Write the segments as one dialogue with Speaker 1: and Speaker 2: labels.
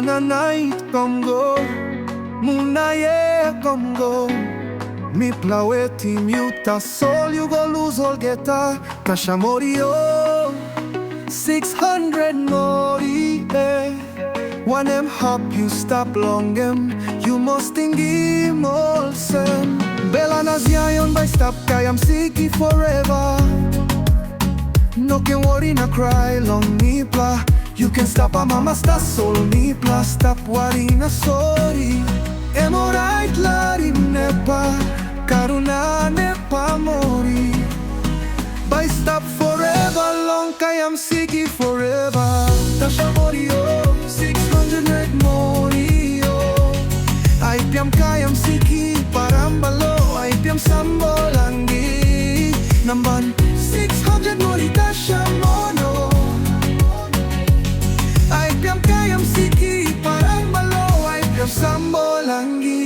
Speaker 1: na night come go, muna ye come go. Mi plawe team you ta soul you go lose all geta. Tasha morio 600 mori eh. When them hop you stop long you must tingi molsem. Bella na zion by stop kay I'm siki forever. No can worry na cry long ni pla. You can stop a mama sta soul ni pla. Stop worry na sorry. Emo right lari nepa. Karuna nepa mori. By stop forever long kay I'm siki forever. Tasha mori oh 600 mori oh. Ay piam kay I'm siki parambalo. Ay piam sambolangi. Namban 600 mori tasha mono. Ay piam kay I'm siki parambalo. Ay piam sambolangi.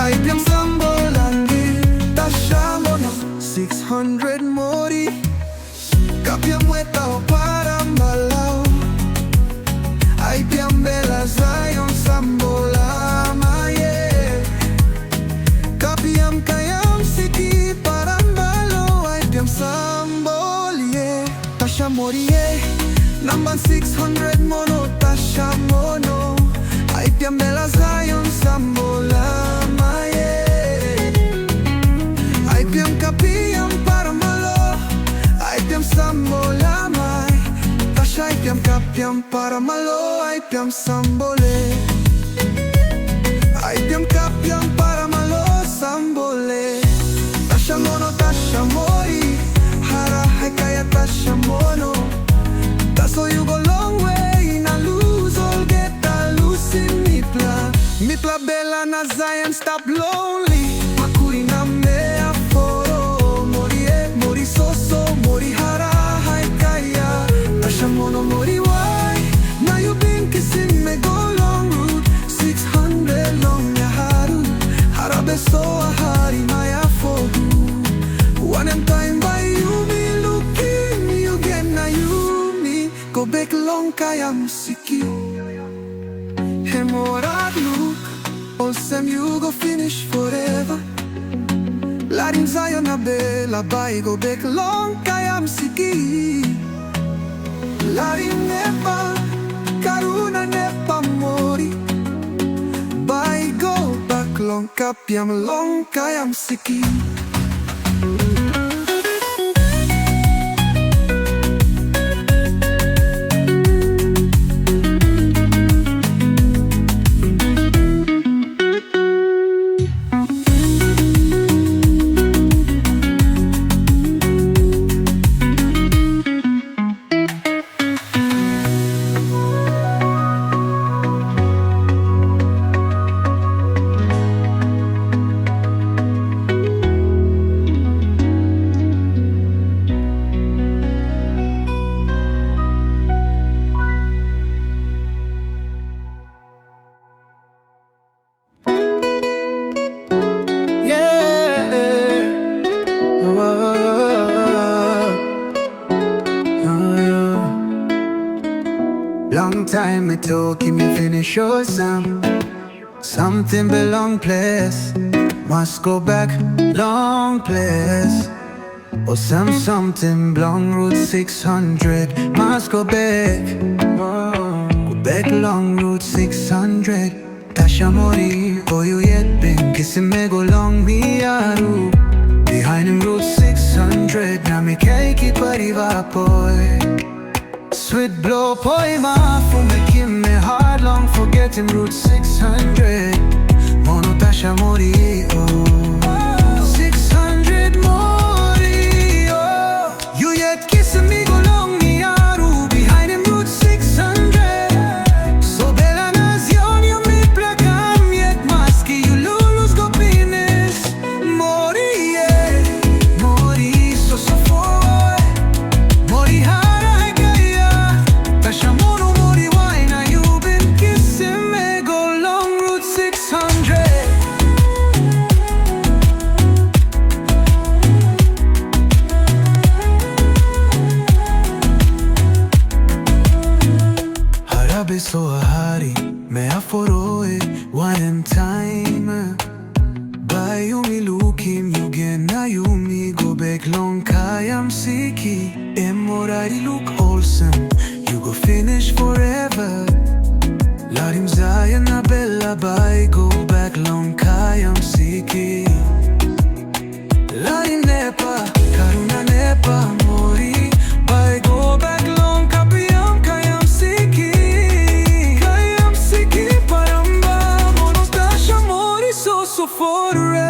Speaker 1: Ay piam sambolangi. Tasha mono 600 mori. Kapiam weta o parambalao. Ay piam bela zayon sambolama yeah. Kapiam kayam siki parambalo. Ay piam sambol yeah. Tasha mori yeah. Number 600 mono tasha mono. Ay piam bela zayon sambolama yeah. Ay piam kapiam parambalo. Ay piam sambolama. Tasha ay piam kapiam paramalo. Ay piam sambole. Ay piam kapiam paramalo sambole. Tasha mono tasha mori. Hara hay kaya tasha mono. Taso you go long way. Na lose all get a lose in mi pla. Mi pla bella na Zion stop lonely. Makuri na mea foro. Mori e mori soso. Mori hara hay kaya. Tasha mono mori why. Now you been kissing me go long route 600 long ya haru. Harabe so ahari maya fogu. One time by you me looking you get na you me. Go back long kaya musiki. Hemorat look. All sem you go finish forever. Larin Zion na bela bai go back long kaya musiki. Larin nepa. Karuna nepa mori. Bai go back long kapiam long kayam siki.
Speaker 2: Long time me talking, me finish your song. Something belong place. Must go back, long place. Or something belong route 600. Must go back. Go back long route 600. Tasha mori, oh you yet been kissing me go long miaru. Behind him route 600. Now me can't keep a river boy. Sweet blow poema for making me hard long forgetting route 600. Mono tasha mori oh 600 mori oh. You yet kissing me go long miaru. Behind him route 600. So bella na zion you me plakam yet maski you lulus go penis. Mori yeah. Mori so for mori ha. Tasha mono mori why now you been kissing me go long route 600. One time Bai umilukim yugen na yumi go back long kayam siki Emorari look awesome, you go finish forever. Larim Zaya na bella Bai go back long kayam siki. Larim nepa, karuna nepa mori Bai go back long kapiyam kayam siki. Kayam siki paramba monostasha mori so for the red.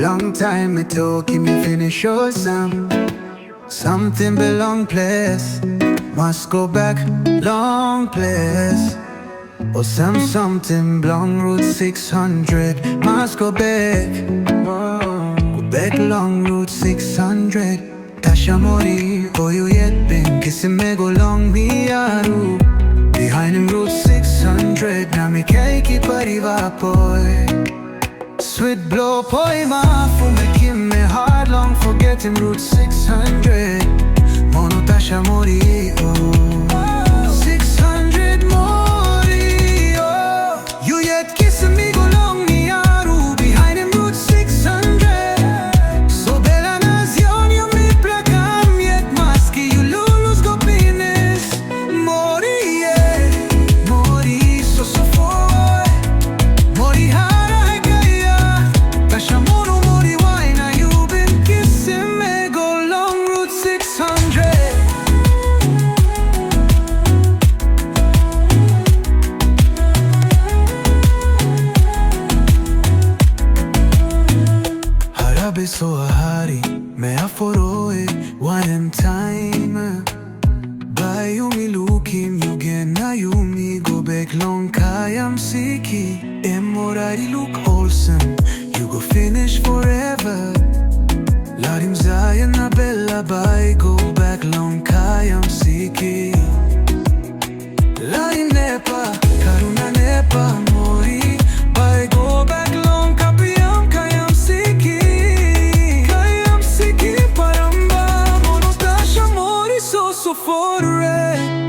Speaker 2: Long time it took him to finish your song. Something belong place, must go back long place. Or something belong Route 600, must go back. Go back long Route 600. Tasha mori, oh you yet been kissing me go long Miaru. Behind him Route 600, now me cake pariva boy. Sweet blow poema for making me hard long forgetting Route 600. Mono Tasha mori, oh 600 mori, oh. You yet kissing me go long Miaru. Behind him Route 600. So bella nazione io mi placam yet maski you lulus go penis. Mori, yeah, mori so for mori hard. So hari me aforoe one time Bai umilukim yugen na yumi go back long kayam siki Emorari look awesome, you go finish forever. Larim Zaya na bella Bai go back long kayam siki. Larim nepa, karuna nepa mori Bai go back long kapiyam kayam siki. So for the red.